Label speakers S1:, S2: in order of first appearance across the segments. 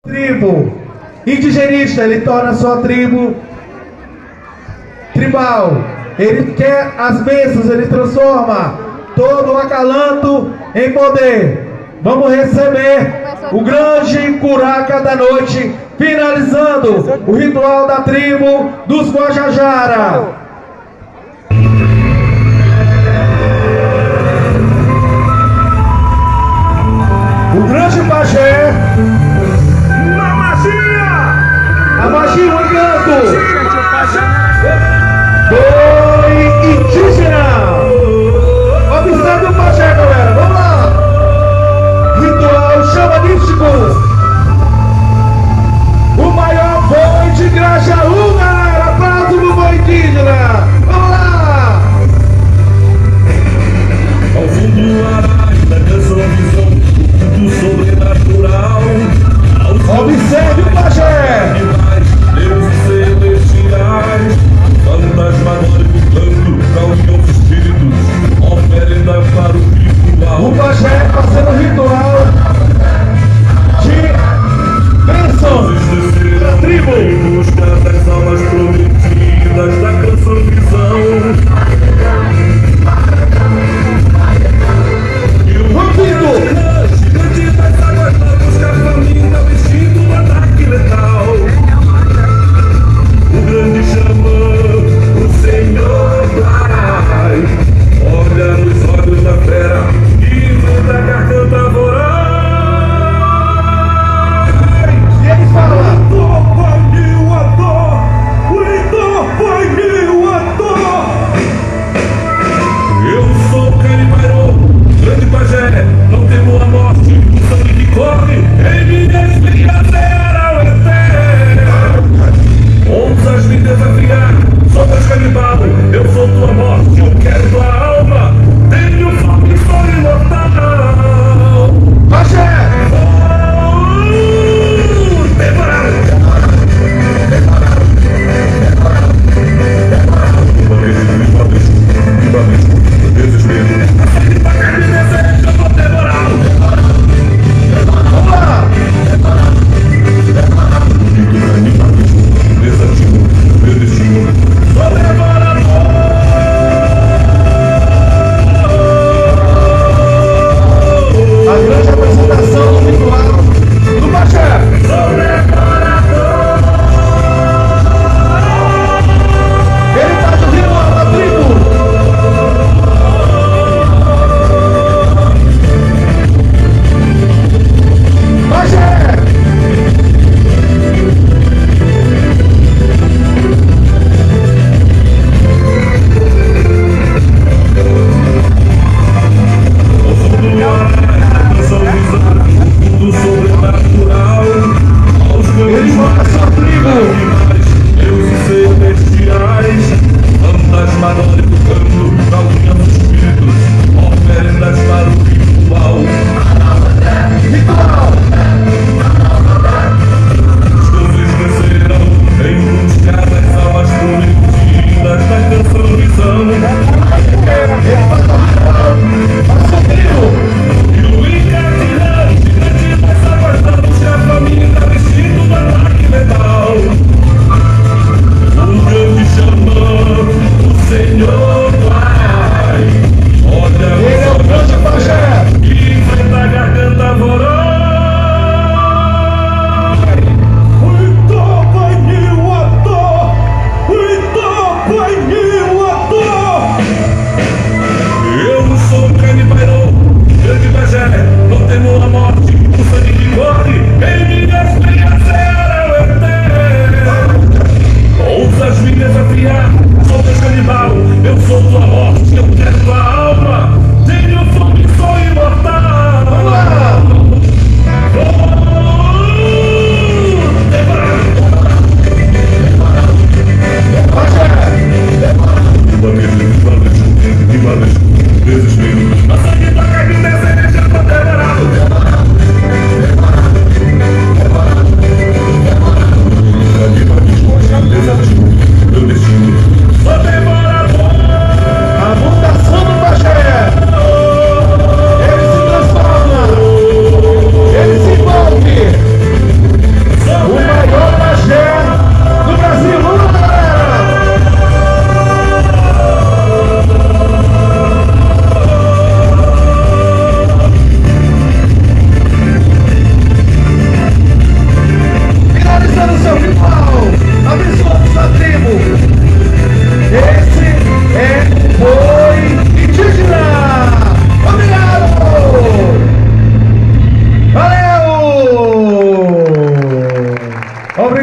S1: Tribo indigenista, ele torna sua tribo tribal. Ele quer as bênçãos, ele transforma todo o acalanto em poder. Vamos receber o grande curaca da noite, finalizando o ritual da tribo dos Guajajara. O grande pajé, a magia, o encanto, boi indígena. Observe o pajé, galera, vamos lá. Ritual xamanístico. O maior boi de Grajaú, galera. Aplauso pro boi indígena. Vamos lá.
S2: Ao fundo da canção, visão do sobrenatural.
S1: Observe o pajé.
S2: Deus celestiais, fantasmatório canto da união dos espíritos, oferenda para o ritual.
S1: O pajé fazendo ritual de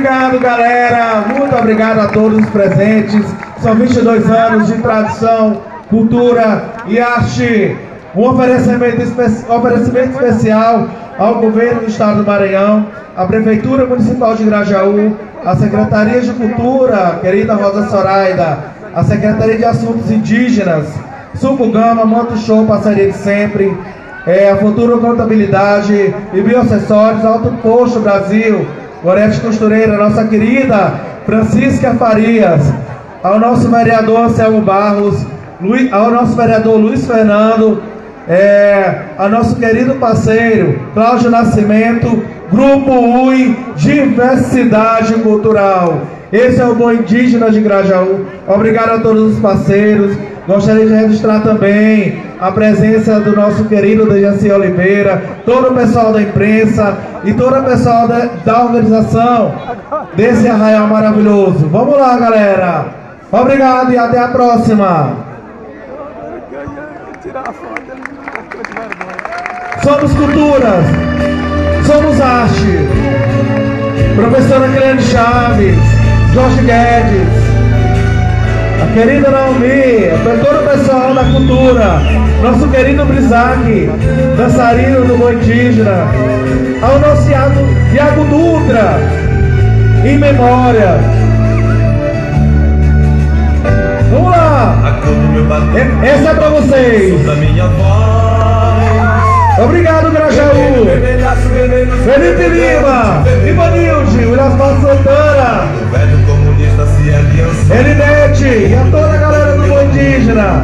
S1: Obrigado, galera. Muito obrigado a todos os presentes. São 22 anos de tradição, cultura e arte. Um oferecimento especial ao governo do estado do Maranhão, à Prefeitura Municipal de Grajaú, à Secretaria de Cultura, querida Rosa Zoraida, à Secretaria de Assuntos Indígenas, Suco Gama, Moto Show, Parceria de Sempre, a Futura Contabilidade e Bioacessórios, Alto Posto Brasil, Gorete Costureira, nossa querida Francisca Farias, ao nosso vereador Anselmo Barros, ao nosso vereador Luiz Fernando, ao nosso querido parceiro Cláudio Nascimento, Grupo UI Diversidade Cultural. Esse é o Bom Indígena de Grajaú. Obrigado a todos os parceiros. Gostaria de registrar também a presença do nosso querido Dejaci Oliveira, todo o pessoal da imprensa e todo o pessoal da organização desse arraial maravilhoso. Vamos lá, galera. Obrigado e até a próxima. Somos culturas, somos arte. Professora Cleane Chaves, Jorge Guedes, a querida Naomi, todo o pessoal da cultura, nosso querido Brisac, dançarino do Bom Indígena, ao nosso Iago Dutra, em memória. Vamos lá! Essa é pra vocês. Obrigado, Grajaú. Felipe Lima, Ivanilde, William Santana, Elinete e a toda a galera do Bom Indígena.